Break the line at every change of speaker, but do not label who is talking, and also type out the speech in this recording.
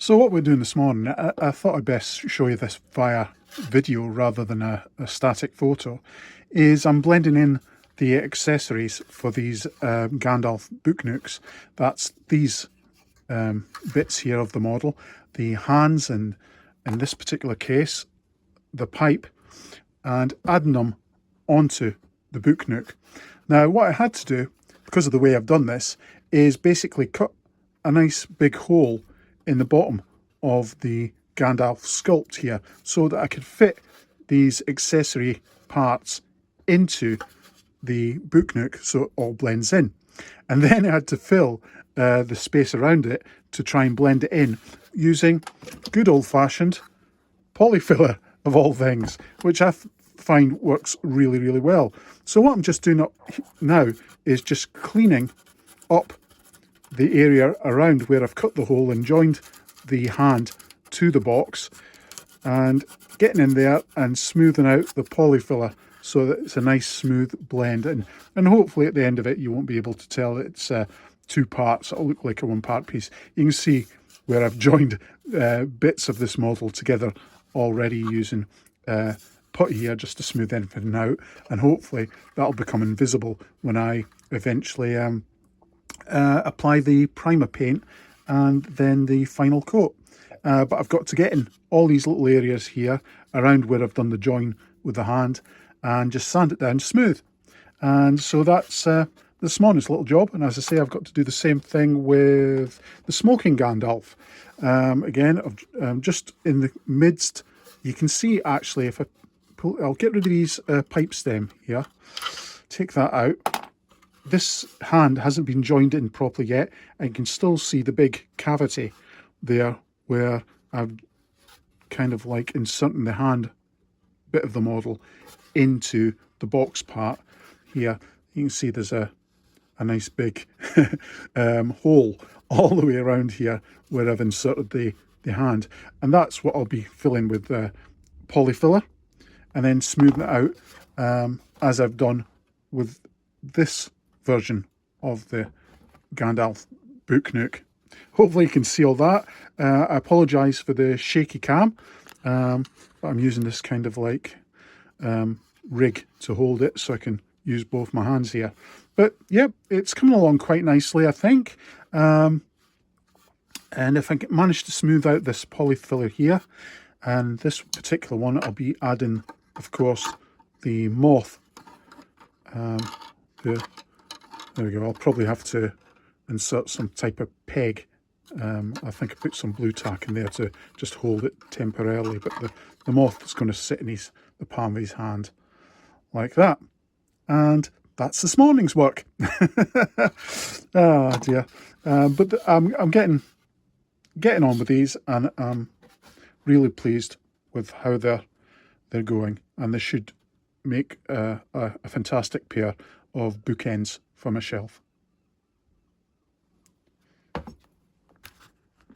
So what we're doing this morning, I thought I'd best show you this via video rather than a static photo, is I'm blending in the accessories for these Gandalf book nooks. That's these bits here of the model, the hands, and in this particular case, the pipe, and adding them onto the book nook. Now what I had to do, because of the way I've done this, is basically cut a nice big hole in the bottom of the Gandalf sculpt here so that I could fit these accessory parts into the book nook so it all blends in. And then I had to fill the space around it to try and blend it in using good old-fashioned polyfiller of all things, which I find works really, really well. So what I'm just doing up now is just cleaning up the area around where I've cut the hole and joined the hand to the box, and getting in there and smoothing out the polyfiller so that it's a nice smooth blend, and hopefully at the end of it you won't be able to tell it's two parts. It'll look like a one-part piece. You can see where I've joined bits of this model together already using putty here just to smooth anything out, and hopefully that'll become invisible when I eventually apply the primer paint and then the final coat. But I've got to get in all these little areas here around where I've done the join with the hand and just sand it down smooth. And so that's this morning's little job. And as I say, I've got to do the same thing with the smoking Gandalf. Again, just in the midst, you can see actually if I pull, I'll get rid of these pipe stem here, take that out. This hand hasn't been joined in properly yet, and you can still see the big cavity there where I've kind of like inserting the hand bit of the model into the box part here. You can see there's a nice big hole all the way around here where I've inserted the hand, and that's what I'll be filling with polyfiller and then smoothing it out as I've done with this version of the Gandalf book nook. Hopefully you can see all that. I apologise for the shaky cam, but I'm using this kind of like rig to hold it so I can use both my hands here. But yeah, it's coming along quite nicely, I think. And if I can manage to smooth out this polyfiller here, and this particular one, I'll be adding, of course, the moth. There we go. I'll probably have to insert some type of peg. I think I put some blue tack in there to just hold it temporarily, but the moth is going to sit in the palm of his hand like that. And that's this morning's work. Oh dear. But I'm getting on with these, and I'm really pleased with how they're going, and they should make a fantastic pair of bookends for my shelf.